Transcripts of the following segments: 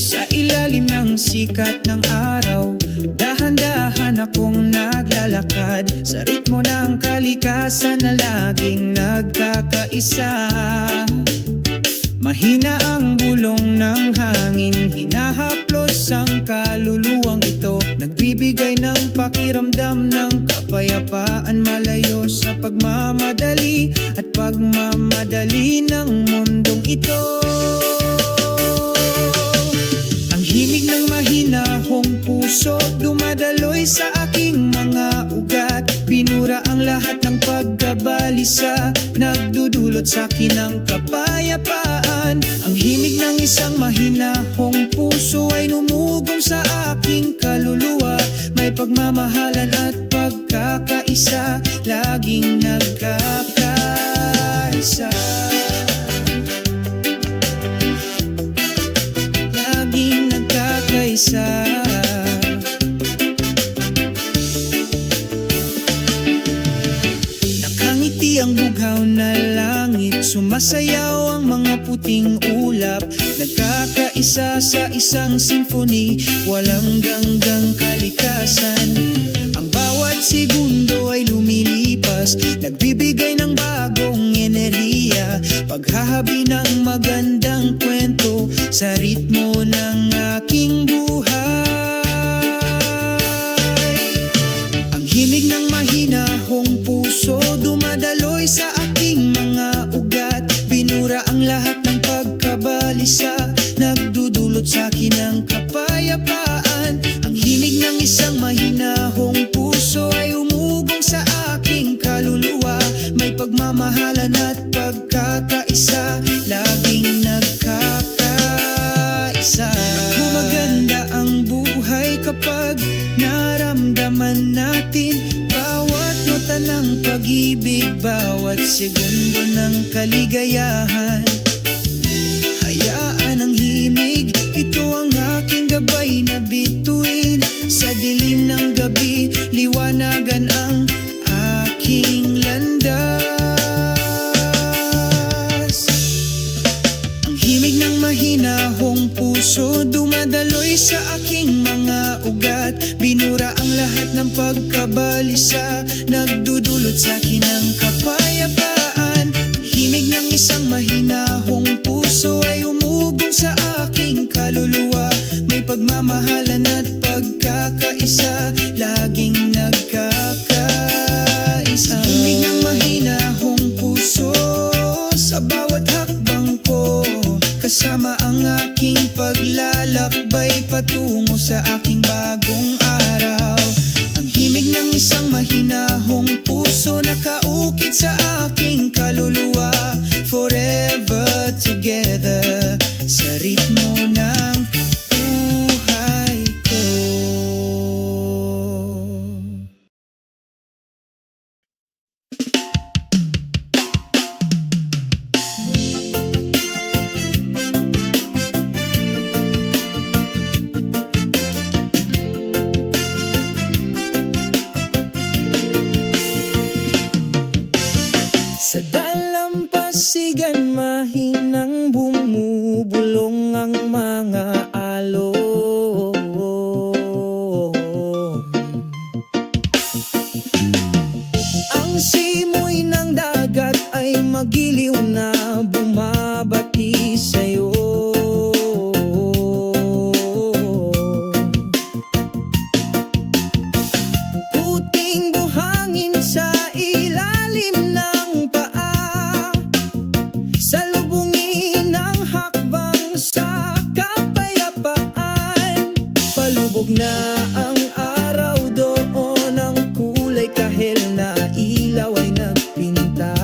Sa ilalim ng sikat ng araw, dahan-dahan akong naglalakad sa ritmo ng kalikasan na laging nagkakaisa. Mahina ang bulong ng hangin, hinahaplos ang kaluluwang ito. Nagbibigay ng pakiramdam ng kapayapaan, malayo sa pagmamadali at pagmamadali ng mundong ito. Ang himig ng mahinahong puso dumadaloy sa aking mga ugat. Pinura ang lahat ng pagkabalisa, nagdudulot sa akin ng kapayapaan. Ang himig ng isang mahinahong puso ay numugong sa aking kaluluwa. May pagmamahalan at pagkakaisa, laging nagkakaisa. Laging nagkakaisa. Ang bughaw na langit, sumasayaw ang mga puting ulap. Nagkakaisa sa isang symphony, walang ganggang kalikasan. Ang bawat segundo ay lumilipas, nagbibigay ng bagong enerhiya. Paghahabi ng magandang kwento sa ritmo ng aking buhay. Ang himig ng mahinahong puso dumadaloy sa aking mga ugat. Pinura ang lahat ng pagkabalisa, nagdudulot sa akin ng kapayapaan. Ang himig ng isang mahinahong puso ay umugong sa aking kaluluwa. May pagmamahalan at pagkakaisa, laging nagkakaisa. Gumaganda ang buhay kapag naramdaman natin bawat nota ng pag-ibig, bawat segundo ng kaligayahan. Hayaan ang himig, ito ang aking gabay na bituin. Sa dilim ng gabi, liwanagan ang aking landas. Ang himig ng mahinahong puso dumadaloy sa aking mga ugat. Binura ang lahat ng pagkabalisa, nagdudulot sa akin ng kapayapaan. Himig ng isang mahinahong puso ay umugong sa aking kaluluwa. May pagmamahalan at pagkakaisa, laging nagkakaisa. Himig ng mahinahong puso sa bawat hakbang ko, kasama ang aking paglalakbay patungo sa aking bagong araw. Ang himig ng isang mahinahong puso nakaukit sa aking kaluluwa. Forever together sa ritmo ng buhay ko. Sa dalampasigan mahinang bumubulong ang mga alon. Ang simoy ng dagat ay magiliw na bumabati sa'yo. Puting buhangin sa ilalim ng paa, salubungin ang hakbang sa kapayapaan. Palubog na ang araw doon, ang kulay kahel na ilaw ay nagpinta.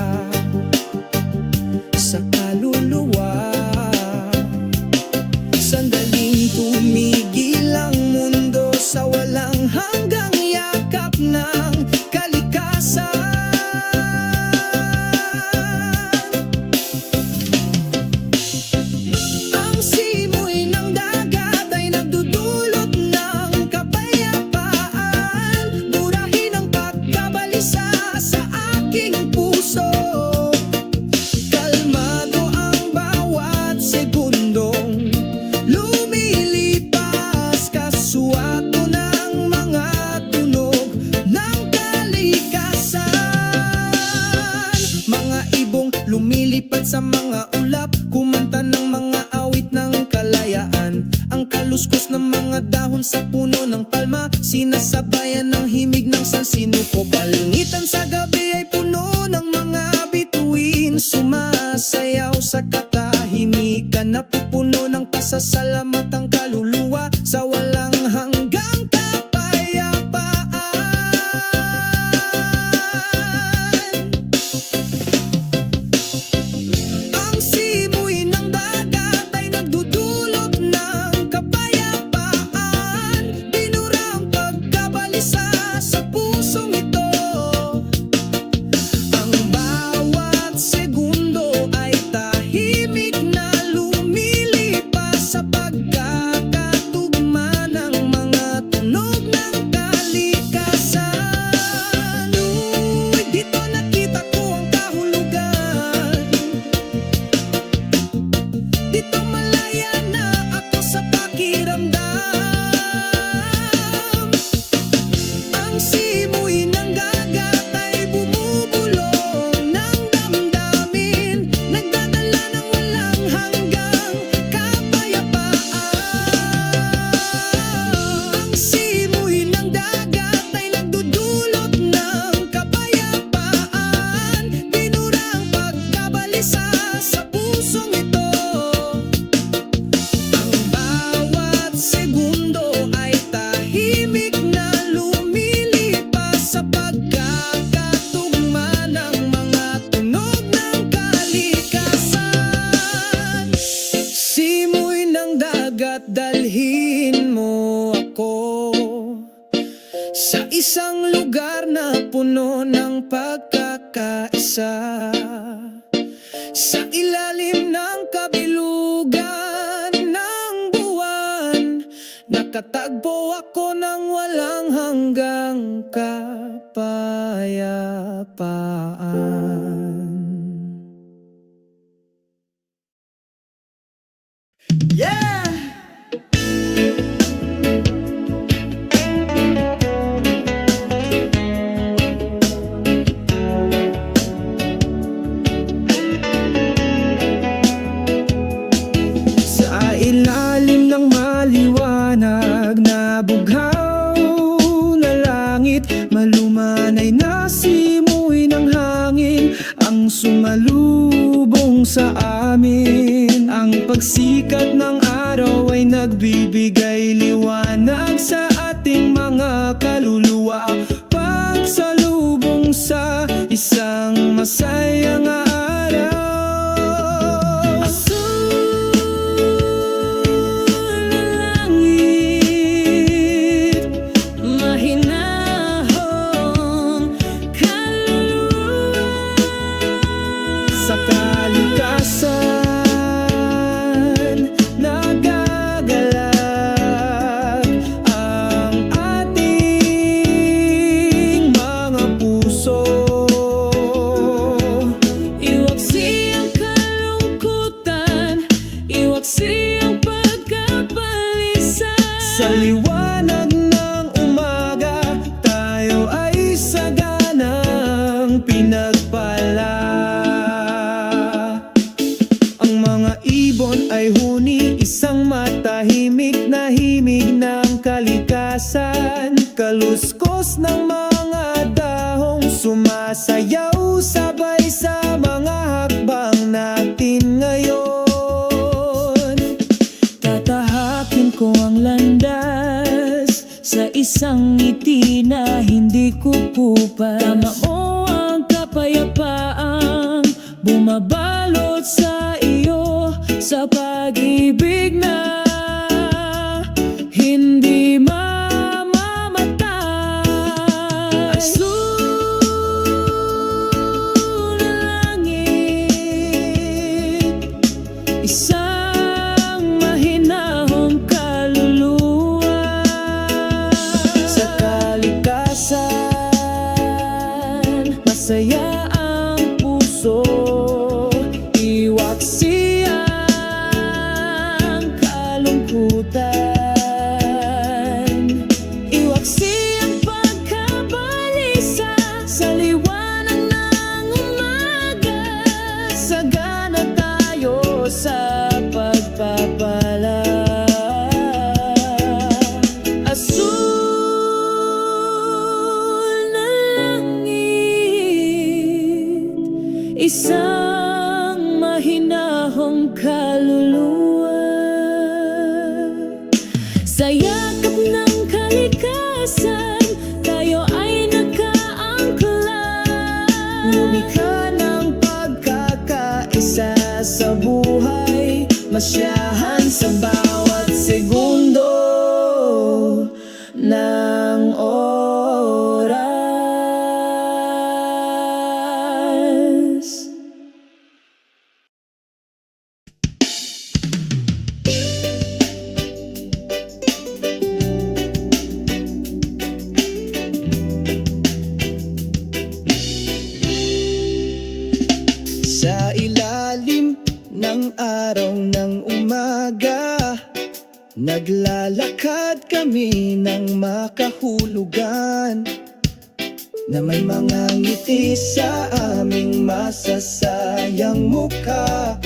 kalayaan. Ang kaluskos ng mga dahon sa puno ng palma, sinasabayan ng himig ng sansinuko. Palangitan sa gabi ay puno ng mga bituin, sumasayaw sa katahimikan. Napupuno ng pasasalamat ang kaluluwa sa walang hanggang kapayapaan. Ang simoy ng dagat ay nagdudulot ng kapayapaan. Binura ang pagkabalisa sa pusong ito. Ang bawat segundo ay tahimik na lumilipas sa pagkakatugma ng mga tunog ng kalikasan. Uy, dito nakita ko ang kahulugan. Dito malaya na ako sa pakiramdam. Ang simoy ng dagat ay bumubulong ng damdamin, nagdadala ng walang hanggang kapayapaan. Ang simoy ng dagat ay nagdudulot ng kapayapaan. Binura ang pagkabalisa sa pusong ito. Ang bawat segundo ay tahimik na lumilipas sa pagkakatugma ng mga tunog ng kalikasan. Simoy ng dagat, dalhin mo ako sa isang lugar na puno ng pagkakaisa. Sa ilalim ng kabilugan ng buwan, nakatagpo ako ng walang hanggang kapayapaan. Yeah! Sa ilalim ng maliwanag na bughaw na langit, malumanay na simoy ng hangin ang sumalubong sa amin. Ang pagsikat ng araw ay nagbibigay liwanag sa ating mga kaluluwa. Pagsalubong sa isang masayang araw. Sa kalikasan nagagalak ang ating mga puso. Iwaksi ang kalungkutan, iwaksi ang pagkabalisa. Sa liwanag ng umaga, tayo ay saganang pinagpala. Ibon ay huni, isang matahimik na himig ng kalikasan. Kaluskos ng mga dahong sumasayaw sabay sa mga hakbang natin ngayon. Tatahakin ko ang landas sa isang ngiti na hindi kukupas. Tama mo ang kapayapaang bumabalot sa iyo, sa pag-ibig na hindi mamamatay. Azul na langit, isang mahinahong kaluluwa. Sa kalikasan, masaya ang puso. Iwaksi ang kalungkutan, iwaksi ang pagkabalisa. Sa liwanag ng umaga, sagana tayo sa pagpapala. Sa yakap ng kalikasan, tayo ay nakaangkla. Lumikha ng pagkakaisa sa buhay, masyahan sa bawat segundo ng oras. Sa ilalim ng araw ng umaga, naglalakad kami ng makahulugan, na may mga ngiti sa aming masasayang mukha.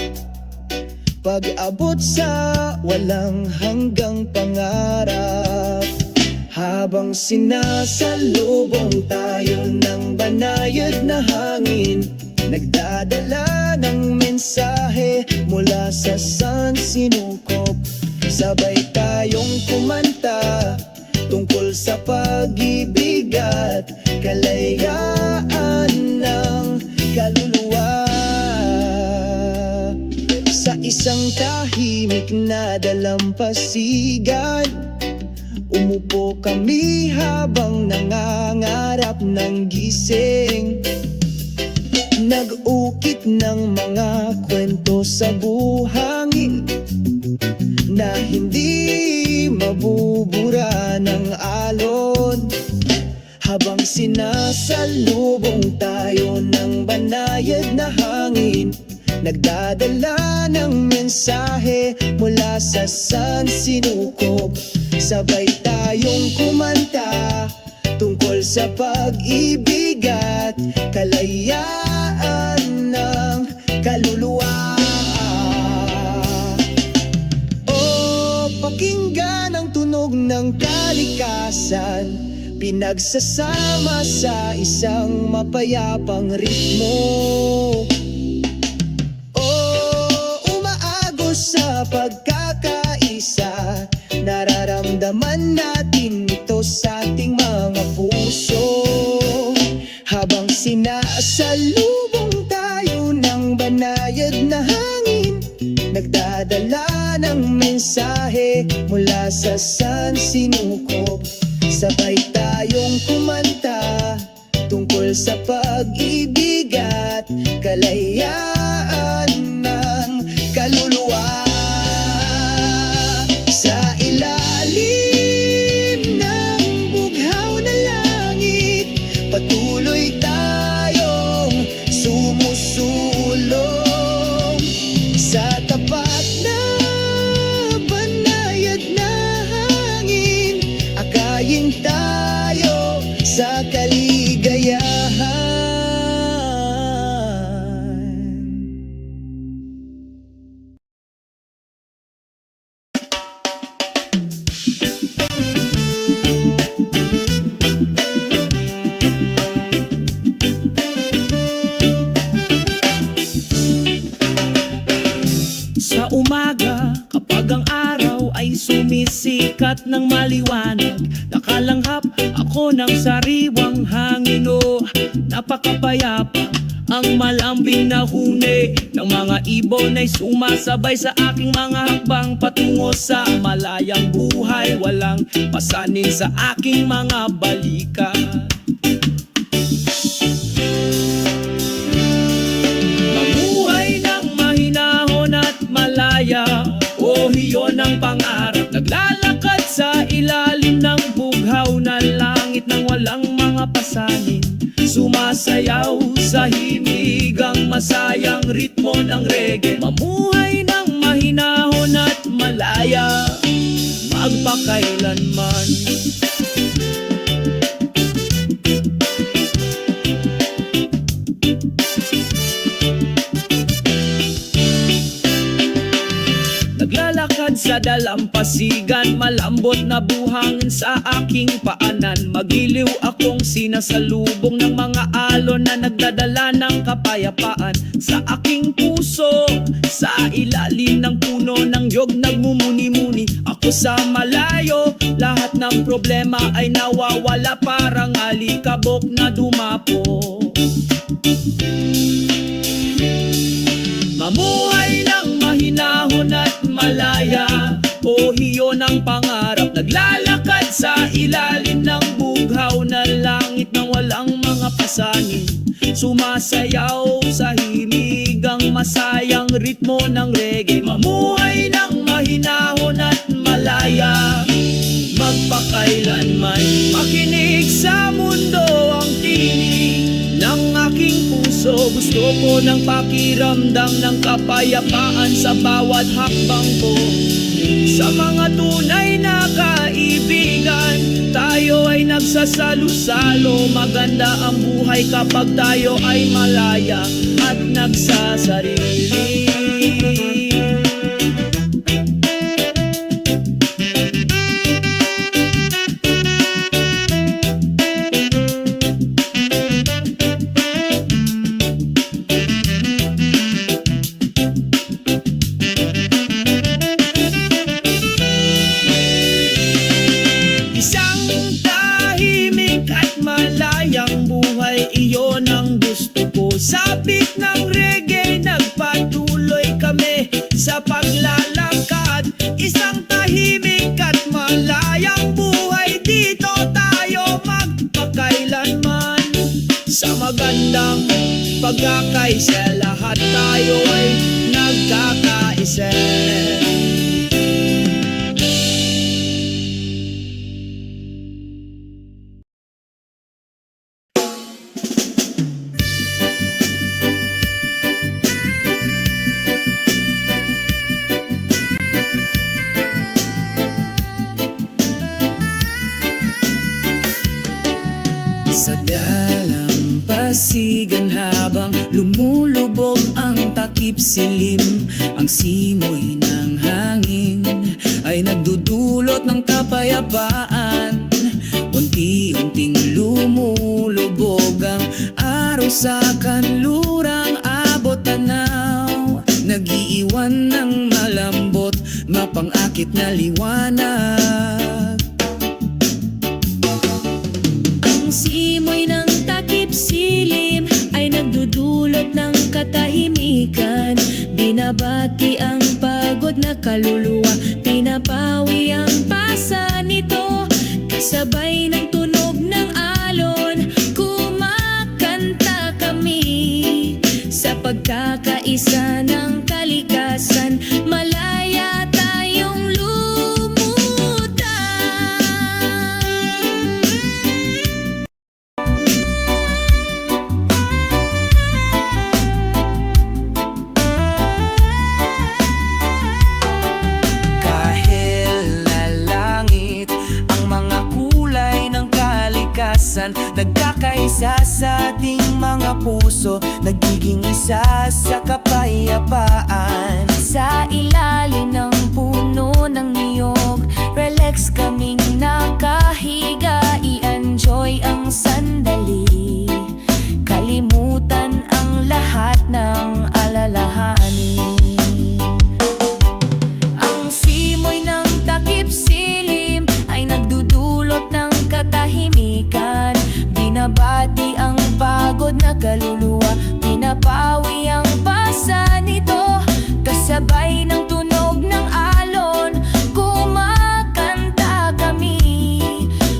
Pag-abot sa walang hanggang pangarap, habang sinasalubong tayo ng banayad na hangin, nagdadala ng mensahe mula sa sansinukop. Sabay tayong kumanta tungkol sa pag-ibig at kalayaan ng kaluluwa. Sa isang tahimik na dalampasigan, umupo kami habang nangangarap ng gising. Nag-ukit ng mga kwento sa buhangin na hindi mabubura ng alon, habang sinasalubong tayo ng banayad na hangin, nagdadala ng mensahe mula sa sansinukop. Sabay tayong kumanta tungkol sa pag-ibig at kalayaan ng kaluluwa. O pakinggan ang tunog ng kalikasan, pinagsasama sa isang mapayapang ritmo. O umaagos sa pagkakaisa, nararamdaman natin ito sa ating mga puso. Habang sinasalubong tayo ng banayad na hangin, nagdadala ng mensahe mula sa sansinukop. Sabay tayong kumanta tungkol sa pag-ibig at kalayaan ng kaluluwa. Sa ilalim ng bughaw na langit, patuloy tayong sumusulong. Sa tapat na banayad na hangin, akayin tayo sa kaligayahan. Sa umaga, kapag ang araw ay sumisikat ng maliwanag, nakalanghap ako ng sariwang hangin. Napakapayapa ang malambing na huni ng mga ibon ay sumasabay sa aking mga hakbang patungo sa malayang buhay. Walang pasanin sa aking mga balikat. Iyon ang pangarap, naglalakad sa ilalim ng bughaw na langit nang walang mga pasanin. Sumasayaw sa himigang masayang ritmo ng reggae. Mamuhay ng mahinahon at malaya, magpakailanman. Naglalakad sa dalampasigan, malambot na buhangin sa aking paanan. Magiliw akong sinasalubong ng mga alon na nagdadala ng kapayapaan sa aking puso. Sa ilalim ng puno ng yog nagmumuni-muni ako sa malayo, ng problema ay nawawala, parang alikabok na dumapo. Mamuhay ng mahinahon at malaya, o hiyo ng pangarap, naglalakad sa ilalim ng bughaw na langit nang walang mga pasanin. Sumasayaw sa himigang masayang ritmo ng reggae. Mamuhay ng mahinahon at malaya, magpakailanman makinig sa mundo ang tinig ng aking puso. Gusto ko ng pakiramdam ng kapayapaan sa bawat hakbang ko. Sa mga tunay na kaibigan, tayo ay nagsasalo-salo. Maganda ang buhay kapag tayo ay malaya at nagsasarili. Iyon ang gusto ko. Sabik ng reggae, nagpatuloy kami sa paglalakad. Isang tahimik at malayang buhay, dito tayo magpakailanman. Sa magandang pagkakaisa, lahat tayo ay nagkakaisa. Sa dalampasigan habang lumulubog ang takip silim, ang simoy ng hangin ay nagdudulot ng kapayapaan. Unti-unting lumulubog ang araw sa kanlurang abot tanaw, nag-iiwan ng malambot, mapangakit na liwanag. Simoy ng takip silim ay nagdudulot ng katahimikan. Binabati ang pagod na kaluluwa, pinapawi ang pasa nito. Kasabay ng tunog ng alon, kumakanta kami. Sa pagkakaisa ng kalikasan, malaya tayong lumutang. Nagkakaisa sa ating mga puso, nagiging isa sa kapayapaan. Sa ilalim ng puno ng niyog, relax kaming nakahiga, i-enjoy ang sandali. Kalimutan ang lahat ng alalahanin. Ang simoy ng takip silim ay nagdudulot ng katahimikan. Binabati ang pagod na kaluluwa, pinapawi ang pasa nito. Kasabay ng tunog ng alon, kumakanta kami.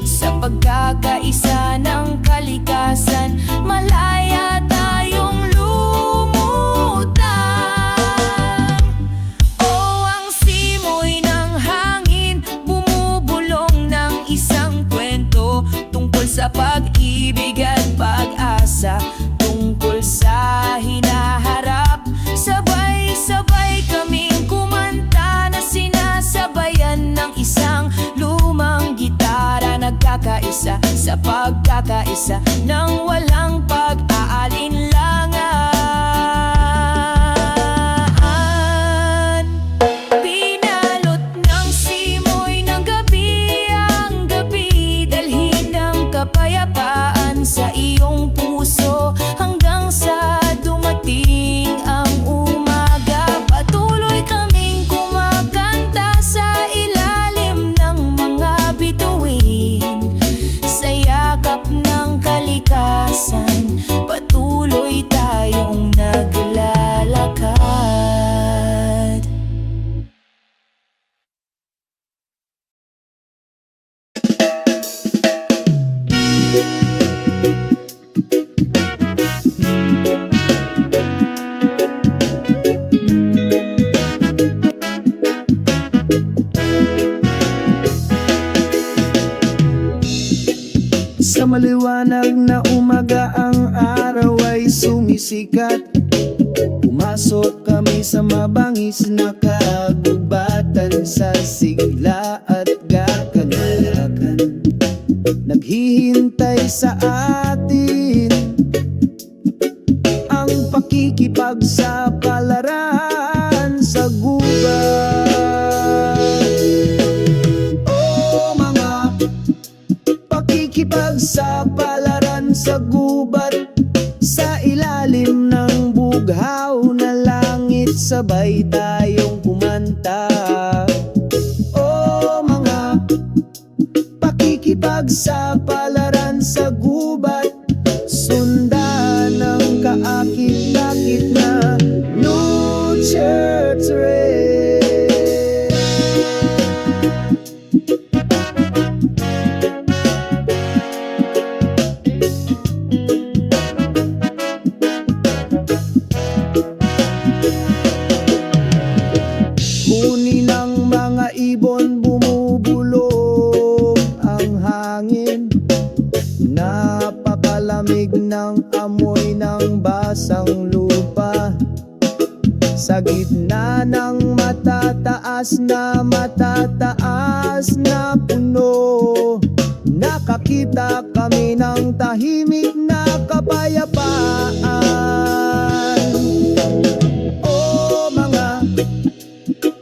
Sa pagkakaisa ng kalikasan, malaya tayong lumutang. Oh, ang simoy ng hangin, bumubulong ng isang kwento tungkol sa pag-ibig at pag-asa, tungkol sa hinaharap. Sabay-sabay kaming kumanta na sinasabayan ng isang lumang gitara. Nagkakaisa sa pagkakaisa ng walang pag-aalinlangan. Binalot ng simoy ng gabi ang gabi, dalhin ng kapayapaan sa iyong puso hanggang sa dumating ang umaga. Patuloy kaming kumakanta sa ilalim ng mga bituin. maliwanag na umaga ang araw ay sumisikat. Pumasok kami sa mabangis na kagubatan, sa sigla at gakagalakan. Naghihintay sa atin ang pakikipagsapalaran sa gubat. Oh, mga pakikipagsapalaran sa gubat, sa ilalim ng bughaw na langit, sabay tayong kumanta. Oh, mga pakikipagsapalaran sa gubat, sundan ng kaakit-akit na New Church Rail. Huni ng mga ibon, bumubulong ang hangin. Napakalamig ng amoy ng basang lupa. Sa gitna ng matataas na puno, nakakita kami ng tahimik na kapayapaan. Oh, mga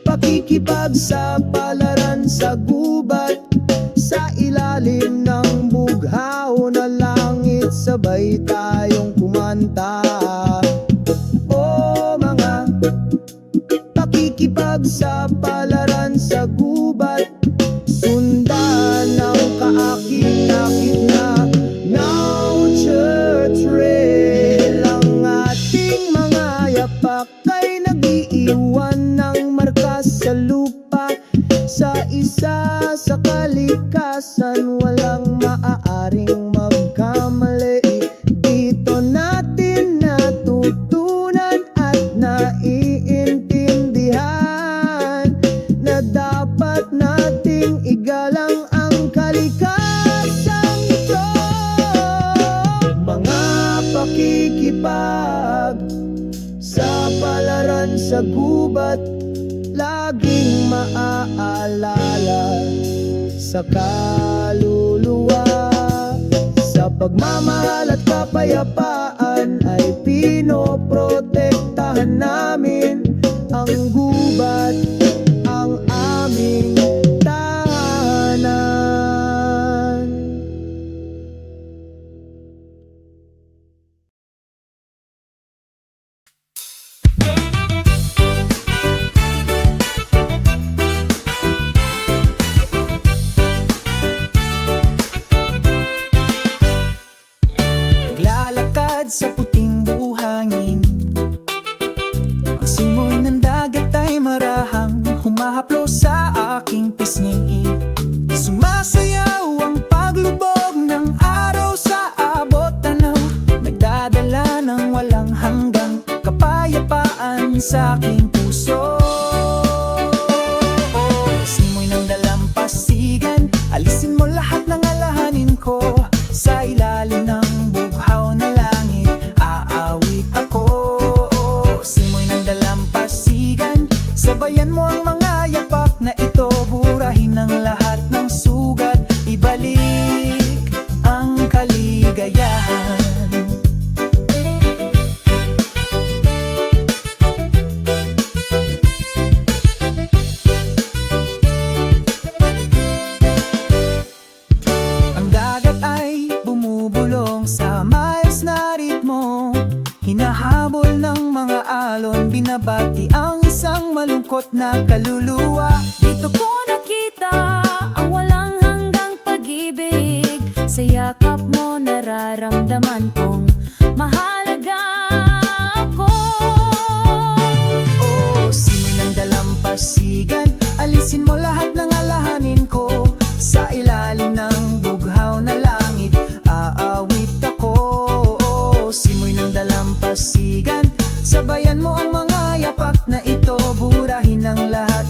pakikipagsapalaran sa gubat, sa ilalim ng bughaw na langit, sabay tayong kumanta. Oh, mga pakikipagsapalaran sa gubat, sundan ng kaakit-akit na Now Church Rail. Ang ating mga yapak ay nag-iiwan ng marka sa lupa, sa isa sa kalikasan, walang maaaring magkamali. Dito natin natutunan at naiintindihan na dapat nating igalang ang kalikasang ito. Mga pakikipag sa palaran sa gubat, laging maaalala sa kaluluwa. Sa pagmamahal at kapayapaan ay pinoprotektahan namin ang gubat, ang aming tahanan. Naglalakad sa puting buhangin, ang simoy ng dagat ay marahang humahaplo sa aking pisngi. Sumasayaw ang paglubog ng araw sa abot tanaw, nagdadala ng walang hanggang kapayapaan sa aking puso. Simoy ng dalampasigan, alisin mo lahat ng alahanin ko. Sa ilalim ng bughaw na langit, aawit ako. Simoy ng dalampasigan, sabayan mo ang mga yapak na ito. Burahin ang lahat ng sugat, ibalik ang kaligayahan. Ang dagat ay bumubulong sa maayos na ritmo, hinahabol ng mga alon, binabati ang isang malungkot na kaluluwa. Dito ko nakita ang walang hanggang pag-ibig, sa yakap mo nararamdaman kong mahalaga ako. Oh, simoy ng dalampasigan, alisin mo lahat ng alahanin ko. Sa ilalim ng bughaw na langit, aawit ako. Oh, simoy ng dalampasigan, sabayan mo ang mga yapak na ito. Burahin ang lahat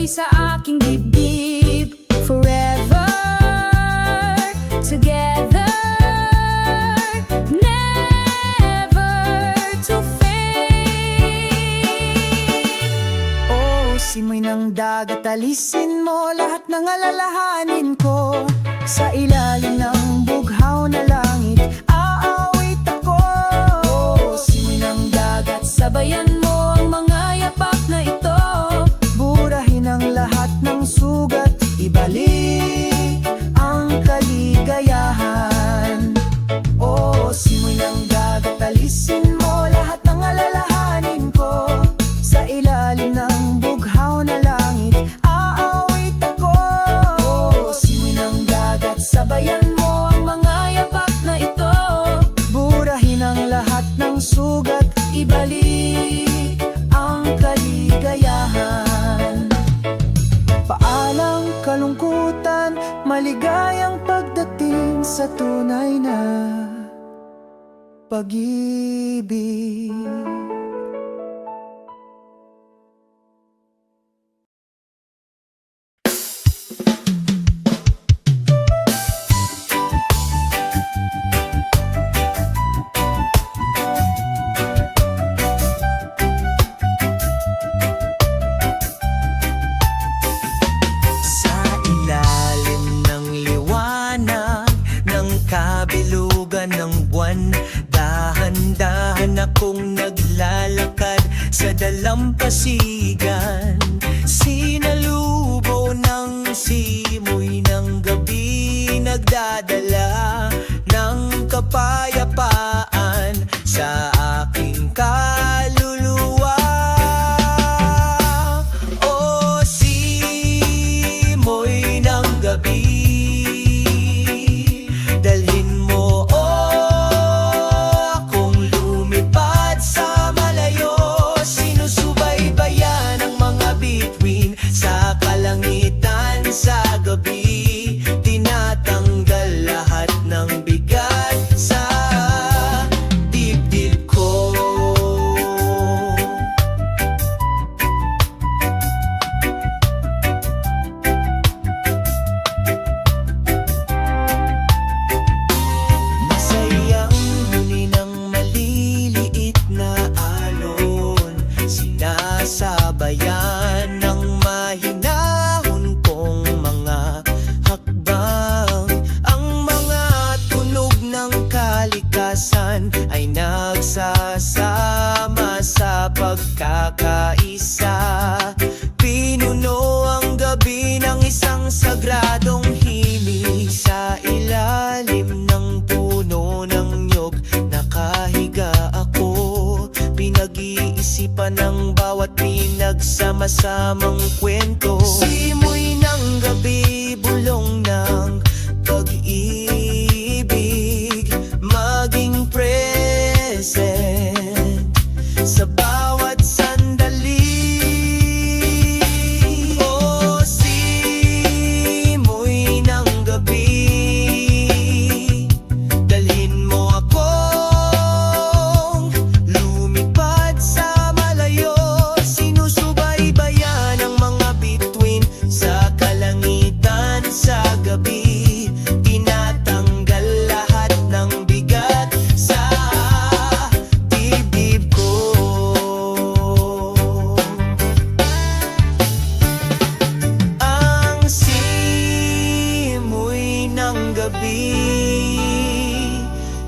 dumadaloy sa aking dibdib. Forever together, never to fade. Oh, simoy ng dagat, alisin mo lahat ng alalahanin ko. Sa ilalim ng bughaw na langit, aawit ako. Oh, simoy ng dagat, sabayan mo ang mga yapak na ito. Burahin ang lahat ng sugat, ibalik ang kaligayahan. Oh, simoy ng dagat, alisin mo lahat ng alalahanin ko. Sa ilalim ng bughaw na langit, aawit ako. Oh, simoy ng dagat, sabayan mo ang mga yapak na ito. Burahin ang lahat ng sugat, Ibalik ang kaligayahan. Paalang kalungkutan, maligayang pagdating sa tunay na pag-ibig. Sa ilalim ng liwanag ng kabilugan ng buwan, dahan-dahan akong naglalakad sa dalampasigan. Sinalubo ng simoy ng gabi, nagdadala ng kapayapaan sa aking kaluluwa. O simoy ng gabi, dalhin mo akong lumipad sa malayo. Sinusubaybayan ang mga bituin sa kalangitan sa gabi. Tinatanggal lahat ng bigat sa dibdib ko. Masayang huni ng maliliit na alon, sinasabayan ng mahinahon kong mga hakbang. Ang mga tunog ng kalikasan ay nagsasama sa pagkakaisa. Pinuno ang gabi ng isang sagradong himig. Sa ilalim ng puno ng nyog nakahiga ako, pinag-iisipan ng bawat pinagsama-samang kwento. Simoy ng gabi, bulong ng pag-ibig, maging present sa bawat sandali. O simoy ng gabi, dalhin mo akong lumipad sa malayo. Sinusubaybayan ang mga bituin sa kalangitan sa gabi. Tinatanggal lahat ng bigat sa dibdib ko. Ang simoy ng gabi,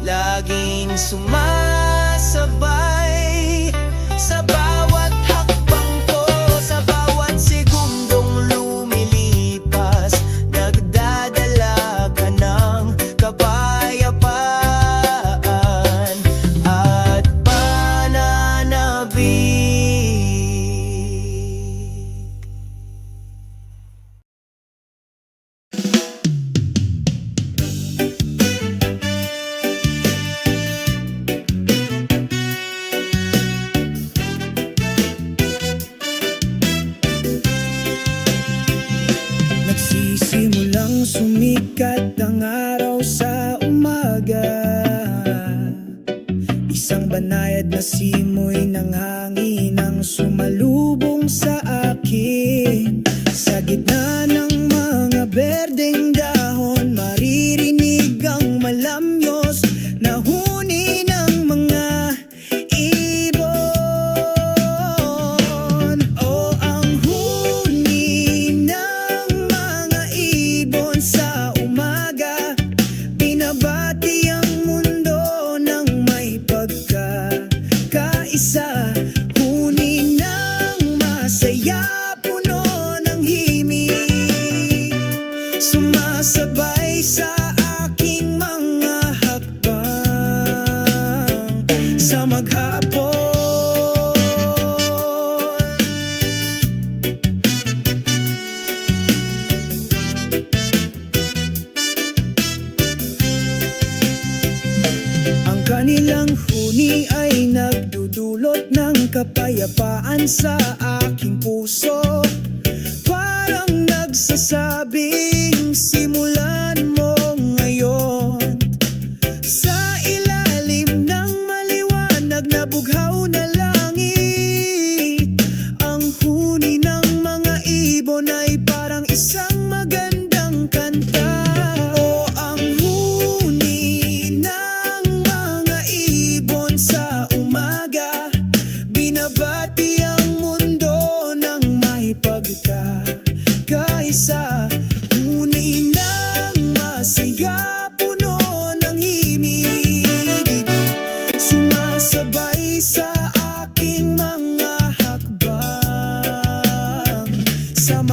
laging sumasabay sa bawat hakbang ko, sa bawat segundong lumilipas. Nagdadala ka ng kapayapaan at pananabik. Nagsisimulang sumikat ang araw sa umaga. Isang banayad na simoy ng hangin ang sumalubong sa akin.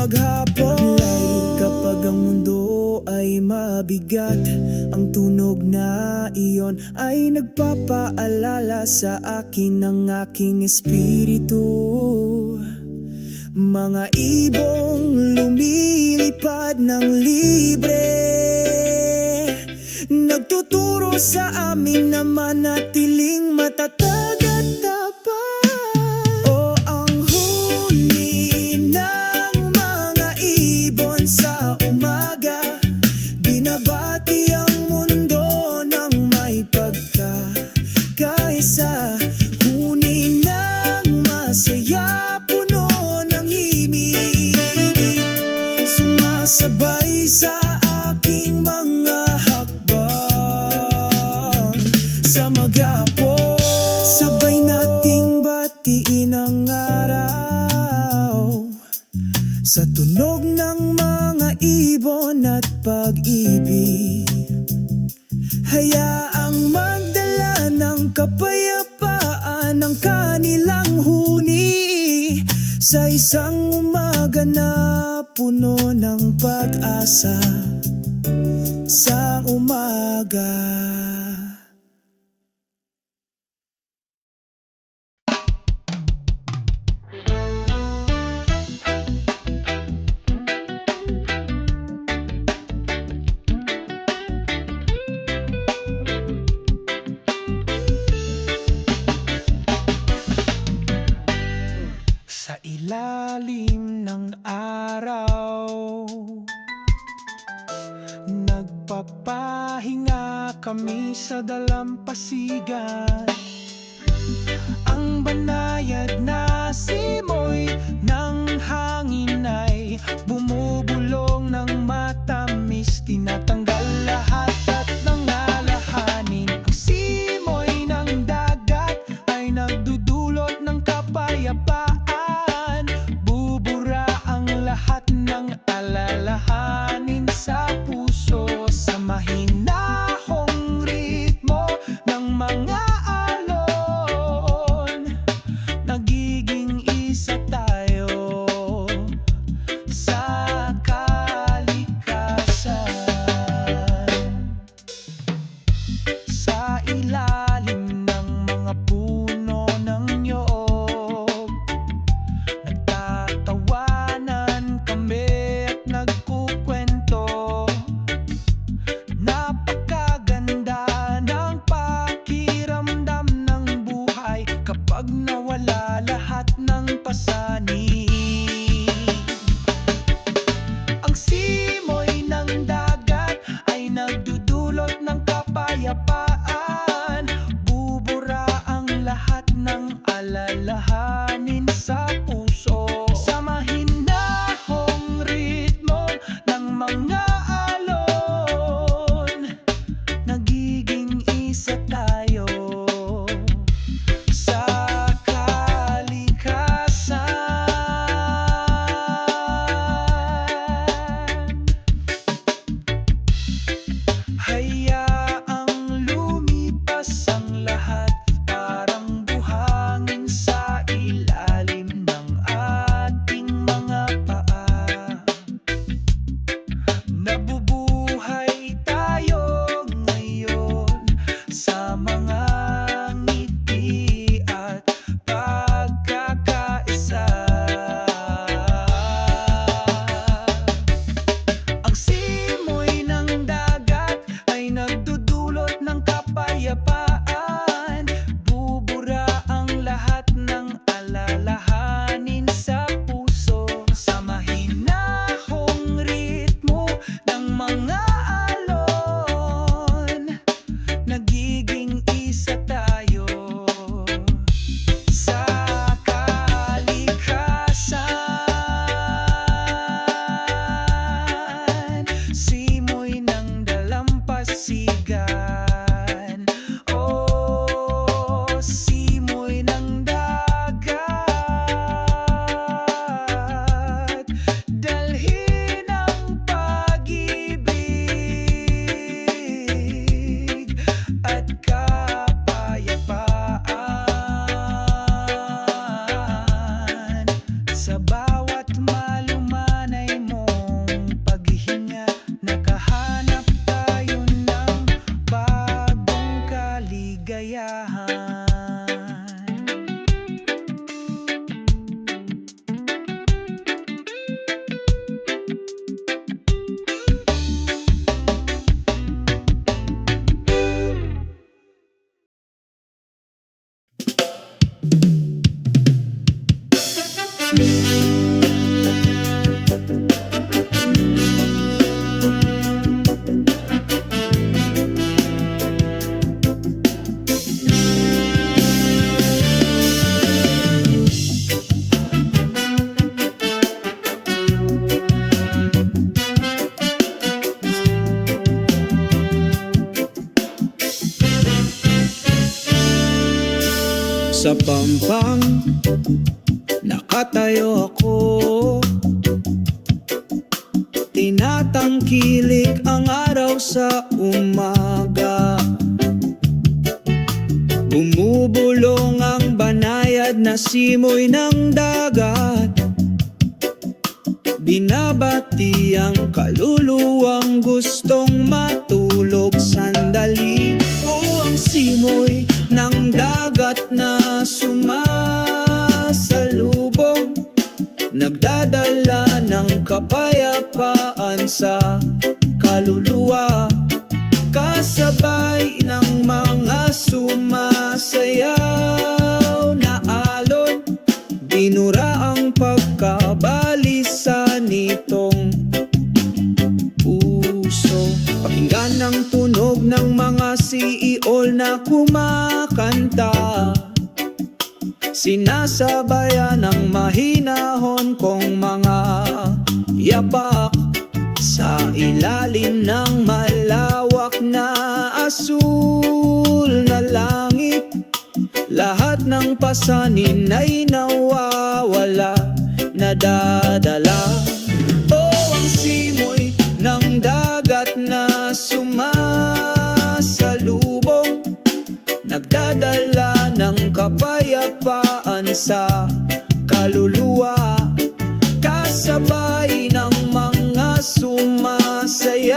maghapon. Kapag ang mundo ay mabigat, ang tunog na iyon ay nagpapaalala sa akin ng aking espiritu. Mga ibong lumilipad ng libre, nagtuturo sa amin na manatiling matatag at tapat. O ang huni ng mga ibon sa umaga, binabati ang mundo ng may pagkakaisa. Huni ng masaya, puno ng himig, sumasabay sa aking mga hakbang. Sa maghapon, sabay nating batiin ang araw, sa tunog ng mga ibon at pag-ibig. Hayaang magdala ng kapayapaan ang kanilang huni, sa isang umaga na puno ng pag-asa. Sa umaga, sa ilalim ng araw, nagpapahinga kami sa dalampasigan. Ang banayad na simoy ng hangin ay bumubulong ng matamis, tinatanggal lahat at nangalahanin. Ang simoy ng dagat ay nagdudulot ng kapayapaan, bubura ang lahat ng alalahanin sa puso. Sa mahinahong ritmo ng mga alon, nagiging isa tayo sa kalikasan. Sa ilalim ng mga puno ng niyog, nagtatawanan kami at nagkukwento. Napakaganda ng pakiramdam ng buhay kapag nawala lahat ng pasanin. Ang simoy ng dagat ay nagdudulot ng kapayapaan, bubura ang lahat ng alalahanin sa puso. Sa mahinahong ritmo ng mga alon, nagiging isa tayo sa kalikasan. Hayaang lumipas ang lahat, parang buhangin sa ilalim ng ating mga paa. Nabubuhay tayo ngayon sa mga ngiti at pagkakaisa. Ang simoy ng dagat ay nagdudulot ng kapayapaan, bubura ang lahat ng alalahanin sa puso. Sa mahinahong ritmo ng mga alon, nagiging isa tayo sa kalikasan. Simoy ng dalampasigan, oh, simoy ng dagat, dalhin ang pag-ibig at kapayapaan. Sa bawat malumanay pampang nakatayo ako. Tinatangkilik ang araw sa umaga. Bumubulong ang banayad na simoy ng dagat. Binabati ang kaluluwang gustong matulog sandali. O ang simoy ng dagat na sumasalubong, nagdadala ng kapayapaan sa kaluluwa. Kasabay ng mga sumasayaw na alon, binura ang pagkabalisa nitong puso. Pakinggan ang tunog ng mga siiol na kumakanta, sinasabayan ng mahinahon kong mga yapak. Sa ilalim ng malawak na asul na langit, lahat ng pasanin ay nawawala, nadadala. O ang simoy ng dagat na sumasalubong, nagdadala ng kapayapaan sa kaluluwa. Kasabay ng mga sumasayaw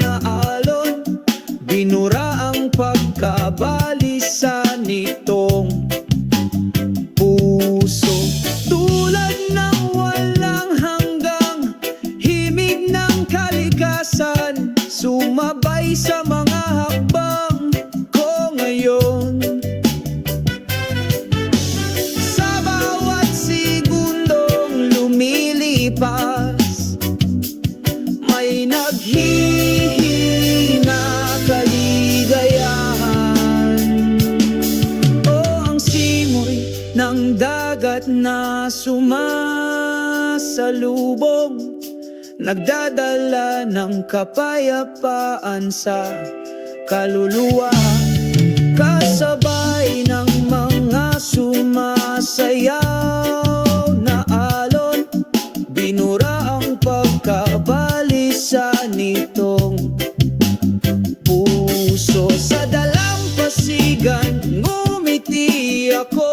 na alon, binura ang pagkabalisa nitong puso. Tulad ng walang hanggang himig ng kalikasan, sumabay sa mga hakbang ko ngayon. Sa bawat segundong lumilipas, may naghihina kaligayahan. O ang simoy ng dagat na sumasalubong, nagdadala ng kapayapaan sa kaluluwa. Kasabay ng mga sumasayaw na alon, binura ang pagkabalisa nitong puso. Sa dalampasigan ngumiti ako,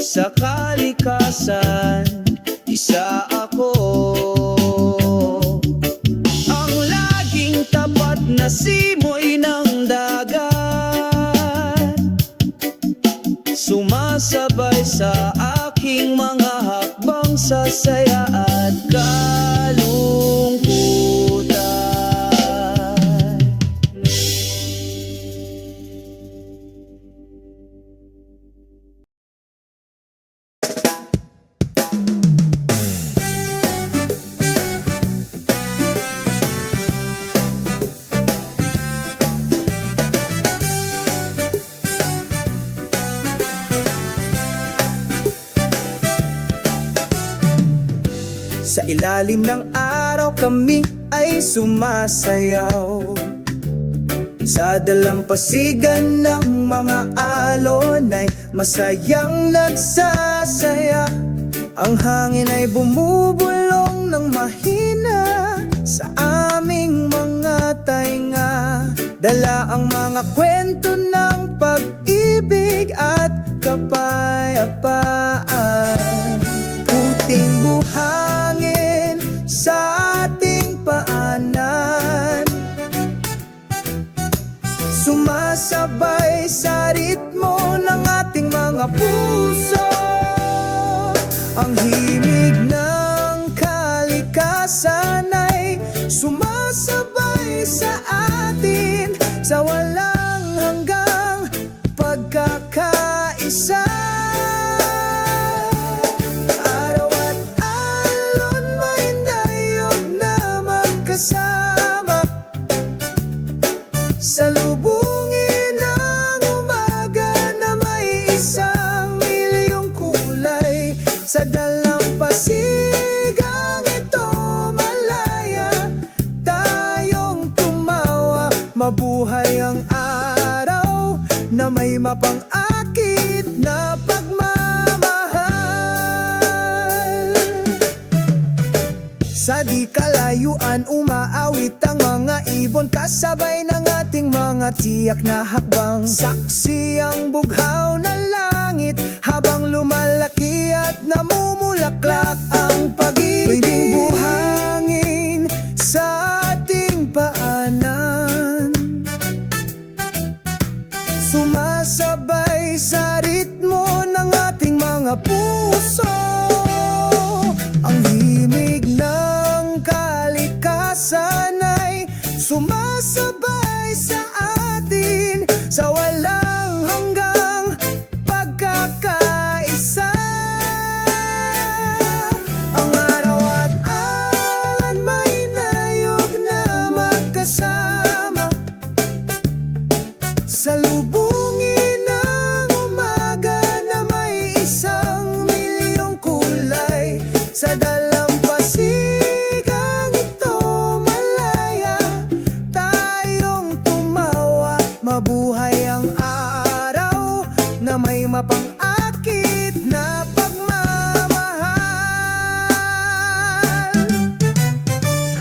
sa kalikasan isa ako. Ang laging tapat na simoy ng dagat, sumasabay sa aking mga hakbang sa saya at kalungkutan. Sa ilalim ng araw kami ay sumasayaw, sa dalampasigan ng mga alon ay masayang nagsasaya. Ang hangin ay bumubulong ng mahina sa aming mga tainga, dala ang mga kwento ng pag-ibig at kapayapaan. Puting buhangin sa ating paanan, sumasabay sa ritmo ng ating mga puso. Ang himig ng kalikasan ay sumasabay sa atin, sa walang hanggang pagkakaisa. Araw at alon mahindayog na magkasama, salubungin ang umaga na may 1,000,000 kulay. Sa dalampasigang ito malaya, tayong tumawa. Mabuhay ang araw Sa di kalayuan umaawit ang mga ibon, kasabay ng ating mga tiyak na hakbang. Saksi ang bughaw na langit habang lumalaki at namumulaklak ang pag-ibig. Pwedeng buhangin sa ating paanan, sumasabay sa ritmo ng ating mga puso. Ang himig ng kalikasan ay sumasabay sa atin, sa walang hanggang pagkakaisa. Ang araw at alon may nayog na magkasama, salubungin ng umaga na may 1,000,000 kulay. Sa dalampasigang ito malaya, tayong tumawa. Mabuhay ang araw na may mapang-akit na pagmamahal.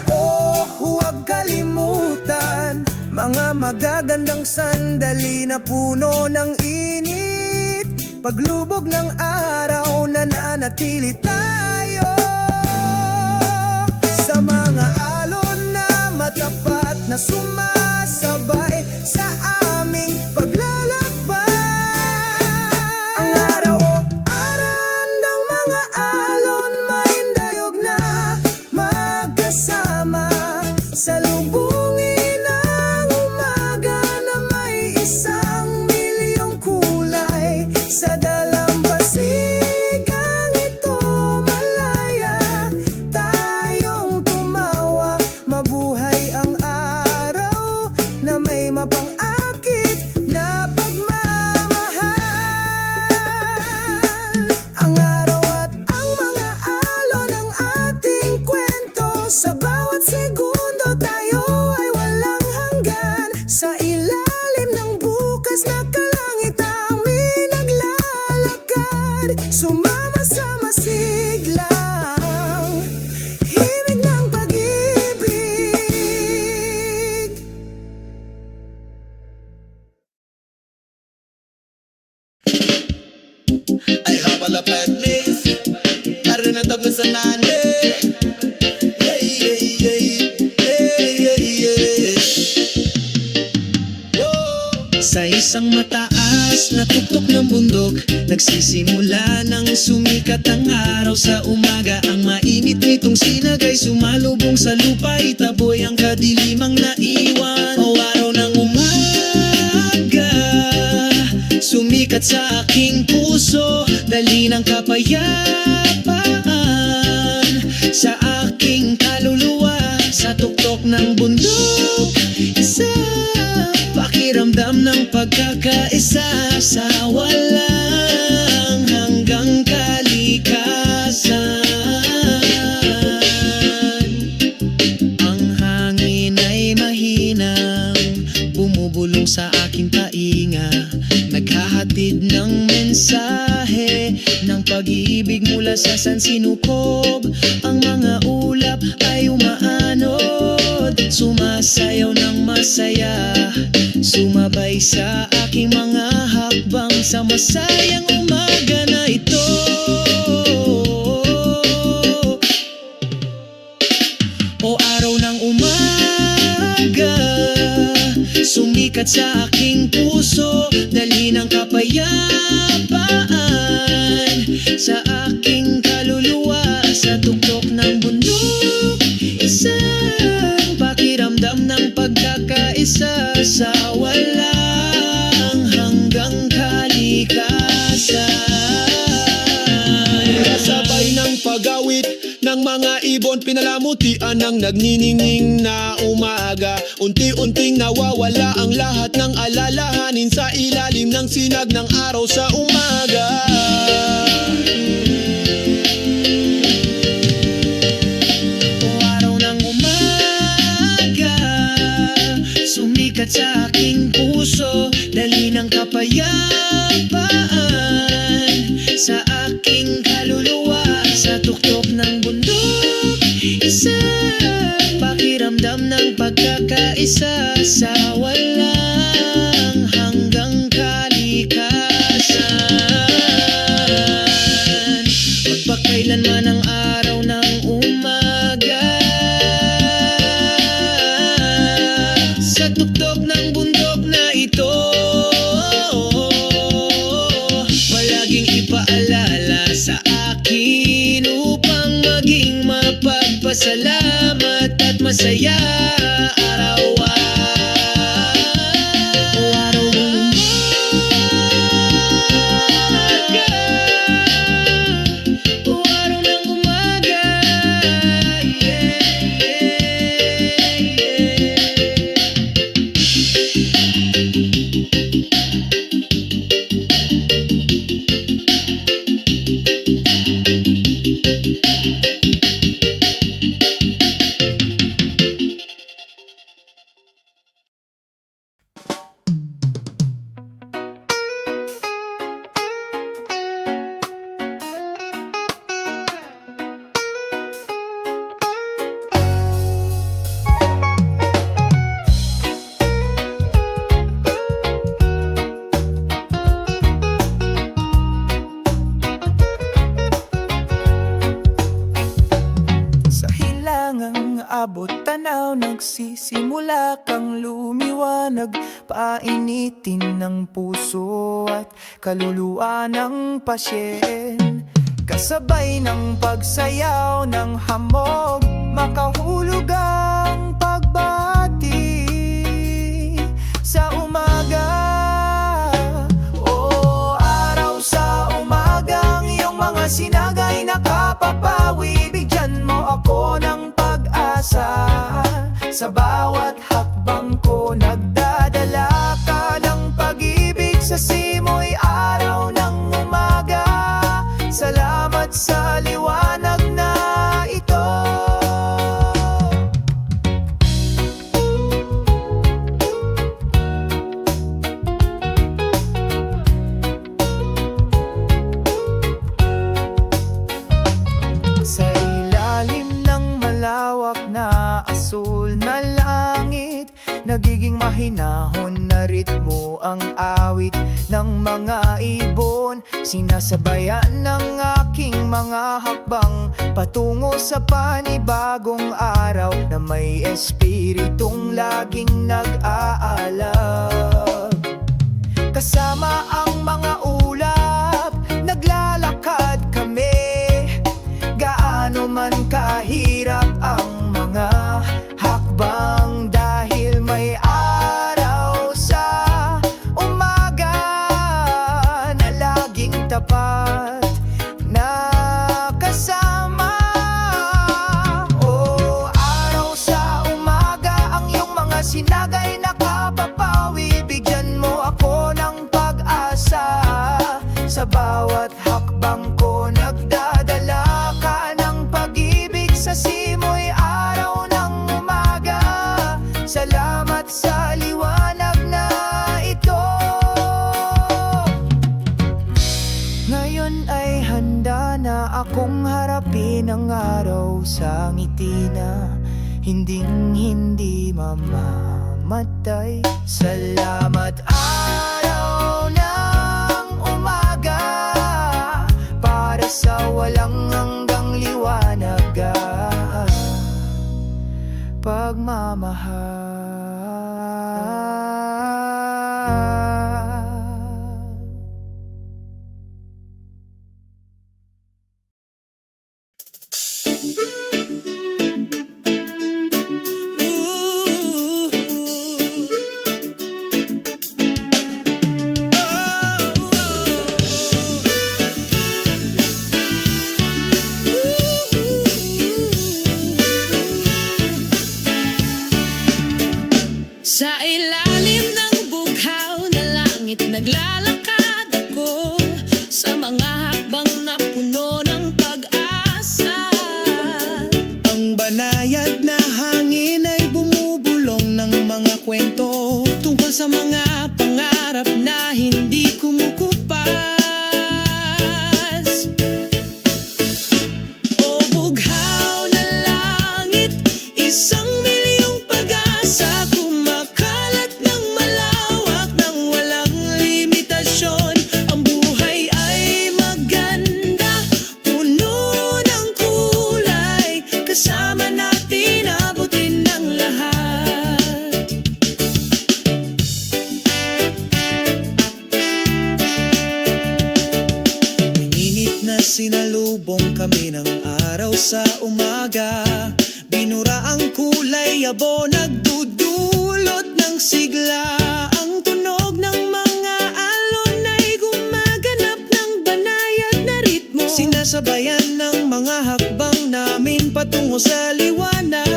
Oh, huwag kalimutan mga magagandang sandali na puno ng init. Paglubog ng araw, nananatili tayo sa mga alon na matapat na sumasabay sa aming paglalakbay. Ang araw o aran ng mga alon may dayog na magkasama, salubungin ang umaga na may 1,000,000 kulay. Sa dalampasigang ito malaya, tayong tumawa. Mabuhay ang araw na may mapang-akit na pagmamahal. Ang araw at ang mga alon ang ating kwento, sa bawat segundo tayo ay walang hanggan. Sa ilalim ng bukas na kalangitan naglalakad, sumama sa masiglang himig ng pag-ibig. Ay habal a padlis, karena tag sa nane. Yeah, yeah, yeah, yeah, yeah, yeah. Whoa. Sa isang mataas na tuktok ng bundok, nagsisimula ng sumikat ang araw sa umaga. Ang mainit nitong sinag ay sumalubong sa lupa, itaboy ang kadilimang naiwan. O araw ng umaga, sumikat sa aking puso, dali ng kapayapaan sa aking kaluluwa. Sa tuktok ng bundok, isa pakiramdam ng pagkakaisa sa walang hanggang kalikasan. Ang hangin ay mahinang bumubulong sa aking tainga, naghahatid ng mensahe ng pag-ibig mula sa sansinukob. Ang mga ulap ay umaanod, sumasayaw ng masaya, sumabay sa aking mga hakbang sa masayang umaga na ito. O araw ng umaga, sumikat sa aking puso, dali ng kapayapaan sa aking kaluluwa. Sa tuktok ng bundok, isang pakiramdam ng pagkakaisa sa walang hanggang kalikasan. Kasabay ng pag-awit ng mga ibon, pinalamutian ng nagniningning na umaga. Unti-unting nawawala ang lahat ng alalahanin sa ilalim ng sinag ng araw sa umaga. O araw ng umaga, sumikat sa aking puso, dali ng kapayapaan sa aking kaluluwa. Sa tuktok ng bundok, isa pasalamat at masaya araw-araw. Araw ng umaga, araw ng umaga, yeah, Sa hilangang abot tanaw, nagsisimula kang lumiwanag. Painitin ng puso at kaluluwa ng pasyen. Kasabay ng pagsayaw ng hamog, makahulog ang pagbati sa umaga. O araw sa umagang iyong mga sinagay nakapapawi. Bigyan mo ako ng pag-asa. Sa bawat hakbang ko nagdadala ka ng pag-ibig. Sa simoy araw ng umaga, salamat sa liwanag na ito. Sa ilalim ng malawak na asul na langit, nagiging mahinahon na ritmo ang awit ng mga ibon. Sinasabayan ng aking mga hakbang patungo sa panibagong araw na may espiritong laging nag-aalab. Kasama ang mga ulap, naglalakad kami. Gaano man kahirap ang mga hakbang, dahil may araw sa umaga na laging tapat na kasama. O araw sa umaga, ang iyong mga sinagay nakapapawi. Bigyan mo ako ng pag-asa. Sa bawat hakbang ko nagdadala ka ng pag-ibig. Sa simoy araw ng umaga, salamat sa liwanag na ito. Ngayon ay handa na akong harapin ang araw sa ngiti na hinding-hindi mamamatay. Salamat araw ng umaga, para sa walang hanggang liwanag at pagmamahal. Sa ilalim ng bughaw na langit naglalakad ako, sa mga hakbang na puno ng pag-asa. Ang banayad na hangin ay bumubulong ng mga kwento tungkol sa mga pangarap na hindi kumukupas. O bughaw na langit, isang milyong pag-asa, kumakalat ng malawak ng walang limitasyon. Ang buhay ay maganda, puno ng kulay, kasama natin abutin ng lahat. sinalubong kami ng araw sa umaga. Binura ang kulay abo, nagdudulot ng sigla. Ang tunog ng mga alon ay gumaganap ng banayad na ritmo, sinasabayan ng mga hakbang namin patungo sa liwanag.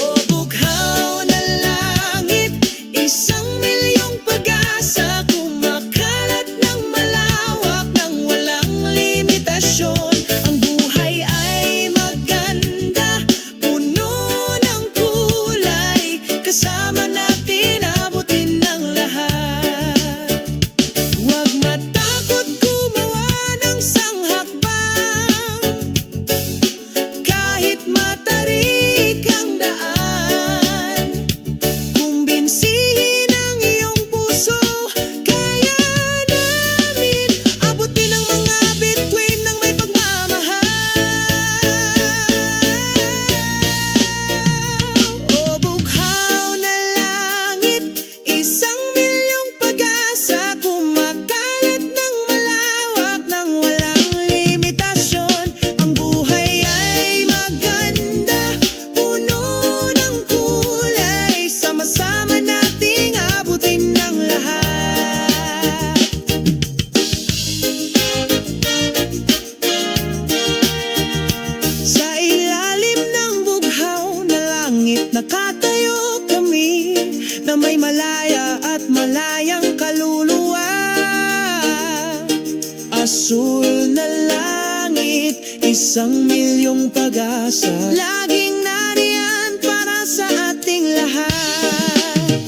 O bughaw na langit, 1,000,000 pag-asa, kumakalat ng malawak ng walang limitasyon. Ang buhay ay maganda, puno ng kulay, kasama natin abutin ng lahat. Huwag matakot gumawa ng sanghakbang, kahit matarik ang daan. Kumbinsihin ang iyong puso, kaya namin abutin ang mga bituin ng may pagmamahal. O bughaw na langit, 1,000,000 pag-asa, kumakalat ng malawak ng walang limitasyon. Ang buhay ay maganda, puno ng kulay, sama-sama nating abutin ng lahat. Sa ilalim ng bughaw na langit, nakatayo kami na may malaya at malayang kaluluwa. Asul na langit, 1,000,000 pag-asa, laging nariyan para sa ating lahat.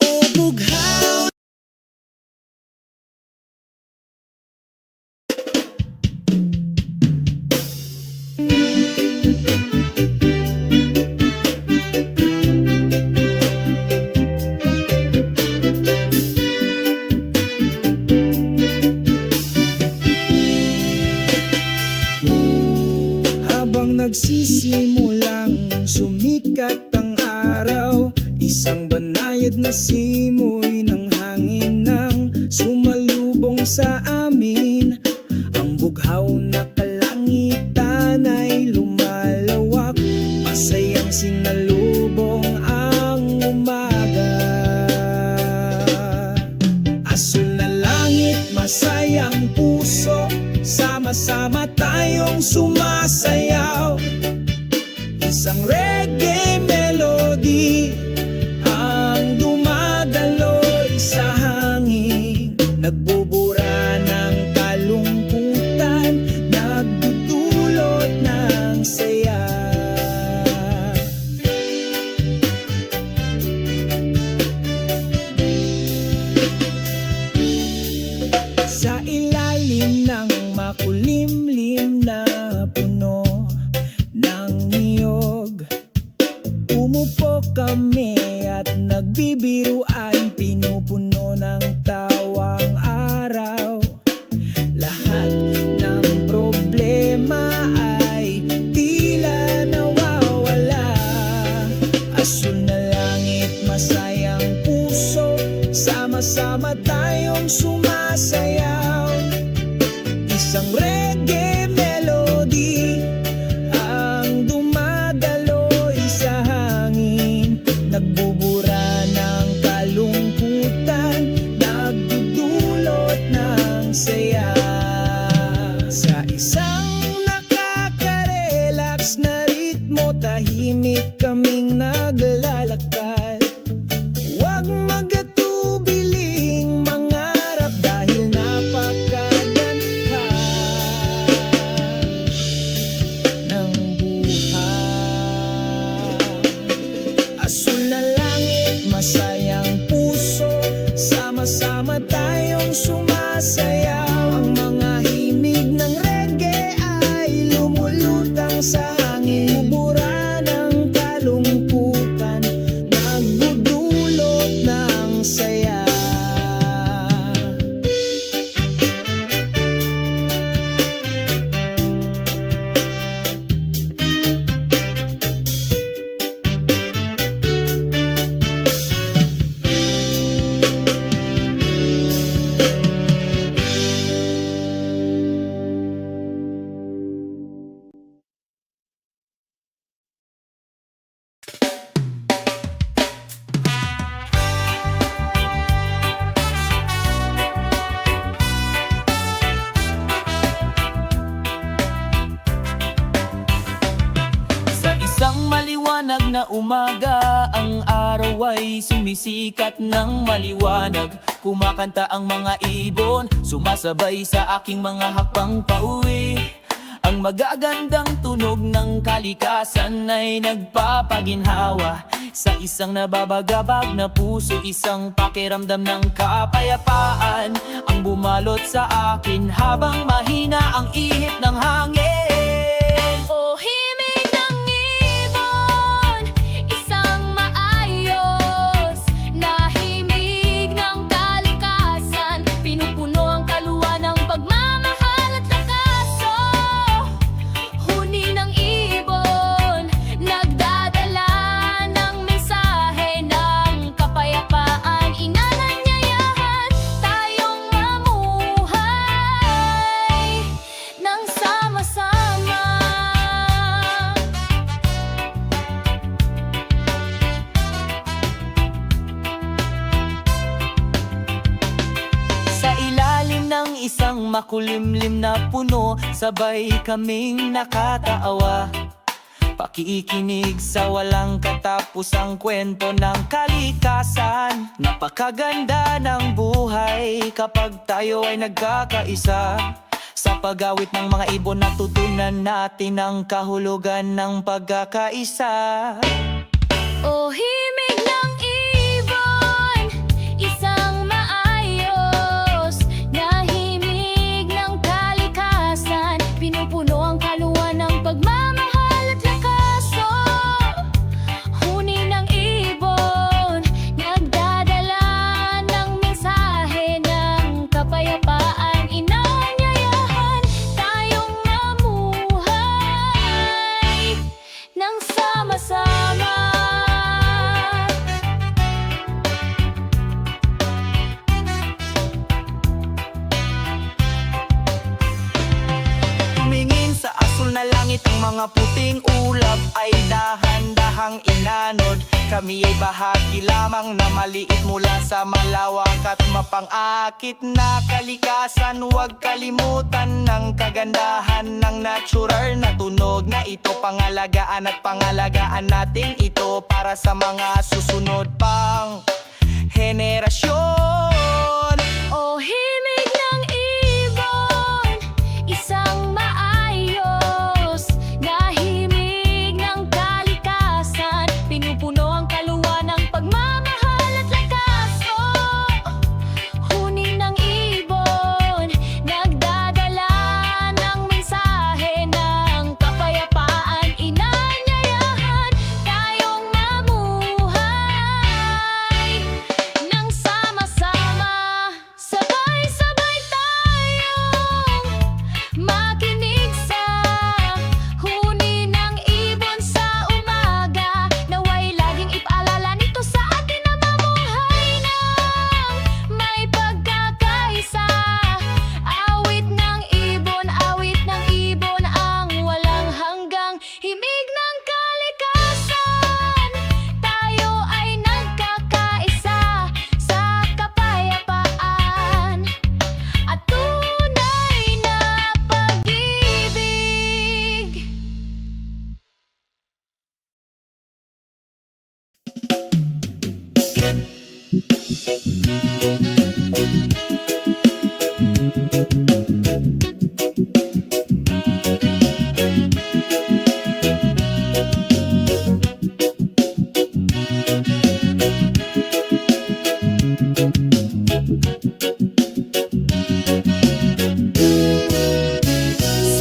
O bughaw. Habang nagsisimulang sumikat ang araw, isang banayad na simoy ng hangin nang sumalubong sa amin. Ang bughaw na kalangitan ay lumalawak, masayang sinalubong ang umaga. Asul na langit, masayang puso, sama-sama tayong sumasayaw. Isang reggae melody ang dumadaloy sa hangin, nagbubura ng kalungkutan, nagdudulot ng saya. Sa ilalim ng makulimlim na puno ng niyog, umupo kami at nagbibiruan, pinupuno ng tawang araw. Lahat ng problema ay tila nawawala. Asul na langit, masayang puso, sama-sama tayong sumasayaw. Isang reggae melody ang dumadaloy sa hangin, nagbubura ng kalungkutan, nagdudulot ng saya. Sa isang nakaka-relax na ritmo, tahimik kaming naglalakad. Huwag magatubiling mangarap dahil napakaganda ng buhay. Asul na langit, masayang puso, sama-sama tayong sumasayaw. Ang mga himig ng reggae ay lumulutang sa hangin, bubura ng kalungkutan, nagdudulot ng saya. sumisikat ng maliwanag. Kumakanta ang mga ibon, sumasabay sa aking mga hakbang pauwi. Ang magagandang tunog ng kalikasan ay nagpapaginhawa sa isang nababagabag na puso, isang pakiramdam ng kapayapaan ang bumalot sa akin habang mahina ang ihip ng hangin. O himig ng ibon, isang maayos na himig ng kalikasan, pinupuno ang kaluluwa ng pagmamahal at lakaso. Huni ng ibon, nagdadala ng mensahe ng kapayapaan, inananyayahan tayong mamuhay ng sama-sama. Sa ilalim ng isang makulimlim na puno, sabay kaming nakataawa. Pakikinig sa walang katapusang kwento ng kalikasan. Napakaganda ng buhay kapag tayo ay nagkakaisa. Sa pag-awit ng mga ibon, natutunan natin ang kahulugan ng pagkakaisa. O himig ng ibon, isang maayos na himig ng kalikasan, pinupuno ang kaluluwa ng pagmamahal at lakaso. Huni ng ibon, nagdadala ng mensahe ng kapayapaan, inanyayahan tayong mamuhay ng sama-sama. Tumingin sa asul na langit, ang mga puting ulap ay dahan-dahang inanod. Kami ay bahagi lamang na maliit mula sa malawak at mapang-akit na kalikasan. Huwag kalimutan ng kagandahan ng natural na tunog na ito. Pangalagaan at pangalagaan natin ito para sa mga susunod pang henerasyon. O himig ng ibon, isang maayos na himig ng kalikasan, pinupuno ang kaluluwa ng pagmamahal at lakaso. Huni ng ibon, nagdadala ng mensahe ng kapayapaan, inanyayahan tayong mamuhay ng sama-sama. Sabay-sabay tayong makinig sa huni ng ibon sa umaga. Naway laging ipaalala nito sa atin na mamuhay ng may pagkakaisa. Awit ng ibon ang walang hanggang himig ng kalikasan. Tayo ay nagkakaisa sa kapayapaan at tunay na pag-ibig.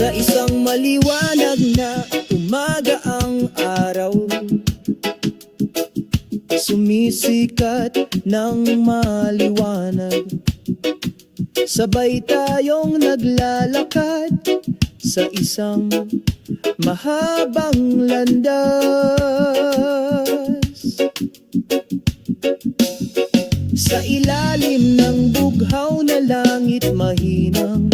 Sa isang maliwanag na umaga ang araw, sumisikat ng maliwanag. Sabay tayong naglalakad sa isang mahabang landas. Sa ilalim ng bughaw na langit, mahinang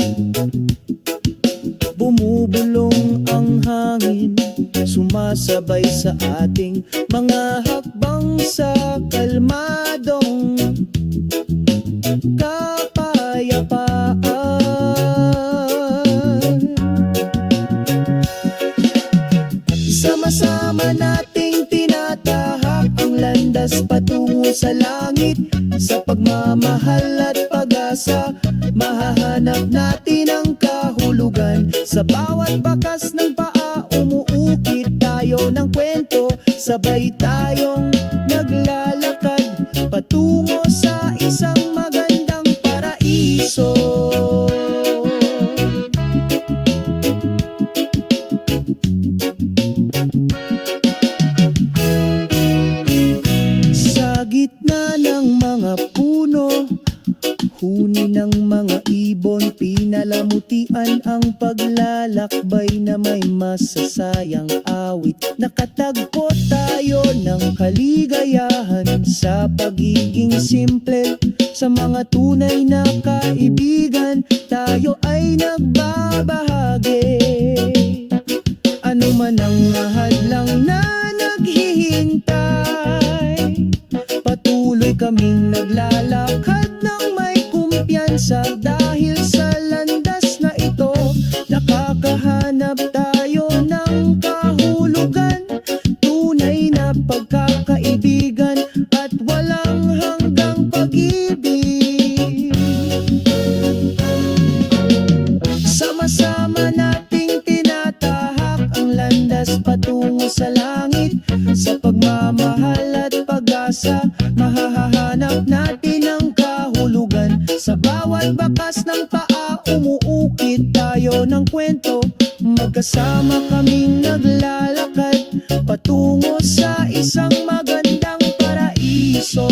bumubulong ang hangin, sumasabay sa ating mga hakbang sa kalmadong kapayapaan. Sama-sama nating tinatahak ang landas patungo sa langit. Sa pagmamahal at pag-asa, mahahanap natin ang kahulugan. Sa bawat bakas ng paa, umuukit tayo ng kwento. Sabay tayong naglalakad patungo sa isang magandang paraiso. Sa gitna ng mga puno, huni ng mga ibon, pinalamutian ang paglalakbay na may masasayang awit. Nakatagpo tayo ng kaligayahan sa pagiging simple. Sa mga tunay na kaibigan, tayo ay nagbabahagi. Ano man ang hadlang na naghihintay, patuloy kaming naglalakad ng may kumpiyansa. Dahil sa landas na ito, nakakahanap tayo ng kahulugan. Tunay na pagkakaibigan at walang hanggang pag-ibig. Sama-sama nating tinatahak ang landas patungo sa langit. Sa pagmamahal at pag-asa, mahahanap natin ang kahulugan. Sa bawat bakas ng paa, umuukit tayo ng kwento. Magkasama kaming naglalakad patungo sa isang magandang paraiso.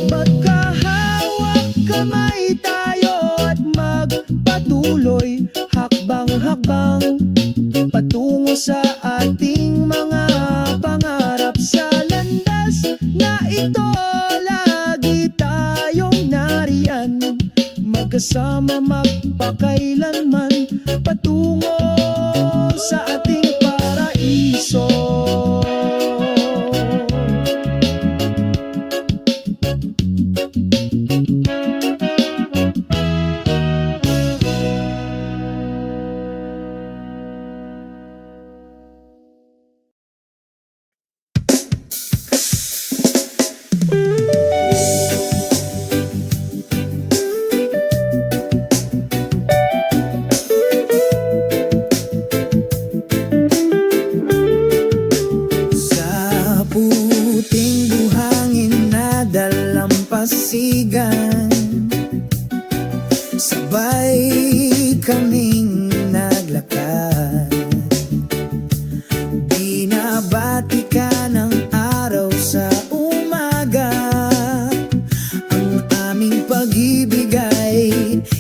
Magkahawak kamay tayo at magpatuloy, hakbang-hakbang patungo sa ating mga pangarap. Sa landas na ito, lagi tayong nariyan, magkasama magpakailanman patungo sa ating paraiso. Sa puting buhangin na dalampasigan, sabay kaming naglakad. Binabati ka ng araw sa umaga. Ang aming pag-ibig ay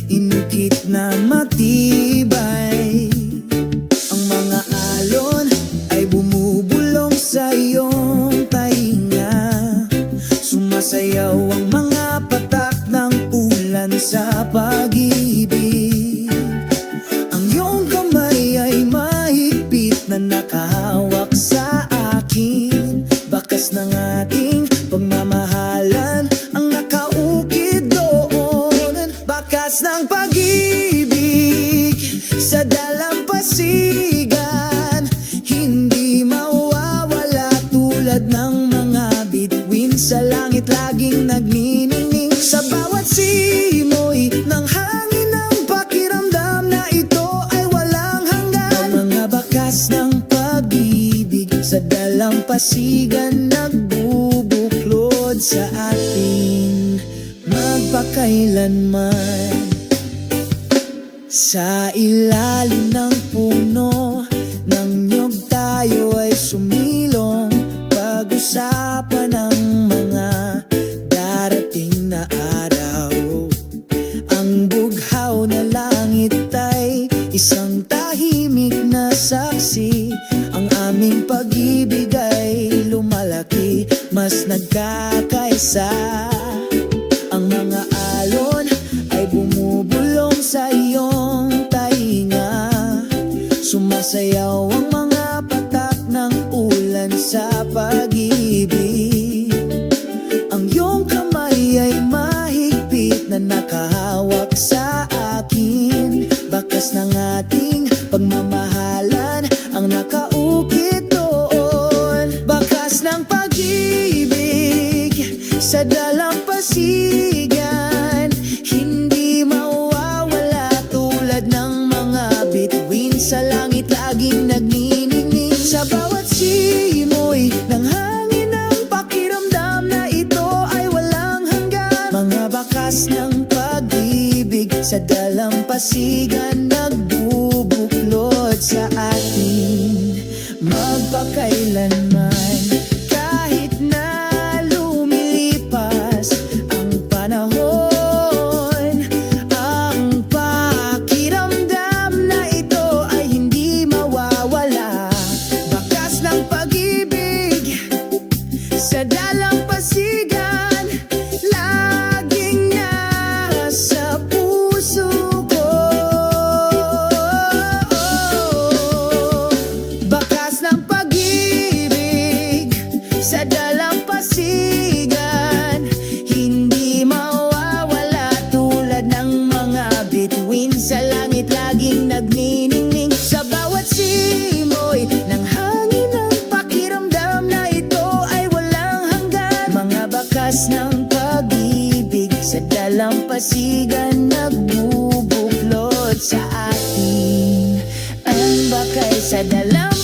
inukit na matibay. Ang mga alon ay bumubulong sa iyong tainga. Sumasayaw ang mga patak ng ulan sa pag-ibig. Ang iyong kamay ay mahigpit na nakahawak sa akin. Bakas ng ating pagmamahalan ang nakaukit doon. Bakas ng pag-ibig sa dalampasigan, hindi mawawala tulad ng mga bituin sa langit laging nagniningning. Sa bawat simoy ng hangin, ang pakiramdam na ito ay walang hanggan. Ang mga bakas ng pag-ibig sa dalampasigan nagbubuklod sa ating magpakailanman. Sa ilalim ng puno ng niyog tayo ay sumilong, pag-usapan ang mga darating na araw. Ang bughaw na langit ay isang tahimik na saksi. Ang aming pag-ibig ay lumalaki, mas nagkakaisa. Ang mga alon ay bumubulong sa iyong tainga. Sumasayaw ang mga patak ng ulan sa pag-ibig. Ang iyong kamay ay mahigpit na nakahawak sa akin. pagmamahalan ang nakaukit doon. Bakas ng pag-ibig sa dalampasigan, hindi mawawala tulad ng mga bituin sa langit laging nagniningning. Sa bawat simoy ng hangin ang pakiramdam na ito ay walang hanggan. Mga bakas ng pag-ibig sa dalampasigan nagbubuklod sa atin magpakailanman. Kahit na lumilipas ang panahon, ang pakiramdam na ito ay hindi mawawala. Bakas ng pag-ibig sa dalampasigan, laging nasa puso ko. Bakas ng pag-ibig sa dalampasigan, hindi mawawala tulad ng mga bituin sa langit laging nagniningning. Sa bawat simoy ng hangin ang pakiramdam na ito ay walang hanggan. Mga bakas ng pag-ibig sa dalampasigan nagbubuklod sa atin. Ang bakay sa dalampasigan